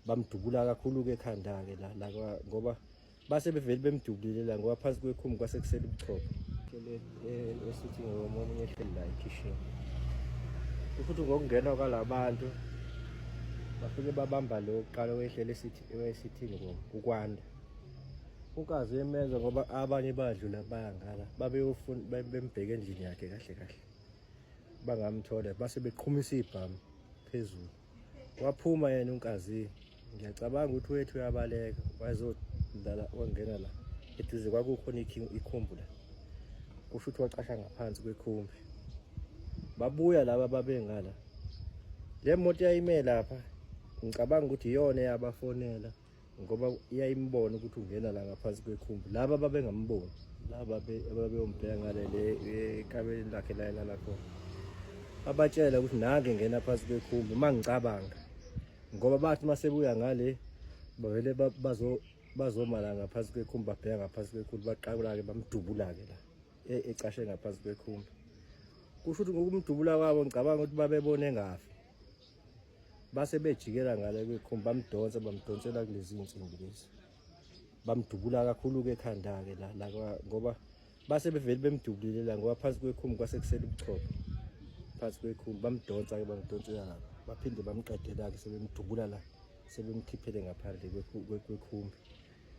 bamdubula kakhulu-ke ekhanda-ke la ngoba base bevele bemdubulile la ngoba phansi kwekhumbi kwasekusele ubuchopho esithi ngomunye ehleli la ekhishini. Futhi ngokungena kwalabantu bafike babamba lo kuqala wehlele esithini ukwanda. Ukazi uyemeza ngoba abanye badlula bayangala babeyofuna bembheke endlini yakhe kahle kahle bangamthola base beqhumisa ibhamu phezulu. Waphuma yena unkazi, ngiyacabanga ukuthi wethu uyabaleka wazodlala wangena la eduze kwakukhona ikhumbi la, kusho ukuthi wacasha ngaphansi kwekhumbi. Babuya laba babengala, le moto yayime lapha ngicabanga ukuthi iyona yabafonela ngoba iyayimbona ukuthi ungena la ngaphansi kwekhumbi. Laba babengamboni, laba babeyombheka ngale ekabeni lakhe la elala khona, abatshela ukuthi nange ngena phansi kwekhumbi mangicabanga ngoba bathi masebuya ngale bavele bazoma la ngaphansi kwekhumbi, babheka ngaphansi kwekhumbi, baqabula-ke bamdubula-ke la ecashe ngaphansi kwekhumbi. Kusho ukuthi ngokumdubula kwabo ngicabanga ukuthi babebone ngafi, base bejikela ngale kwekhumbi bamdonsela kulezi insimbi lezi, bamdubula kakhulu-ke ekhanda-ke la ngoba base bevele bemdubulile la ngoba phansi kwekhumbi kwasekusele ubuchopho. Phansi kwekhumbi bamdonsela la baphinde bamqedela-ke sebemdubula la sebemkhiphele ngaphandle kwekhumbi.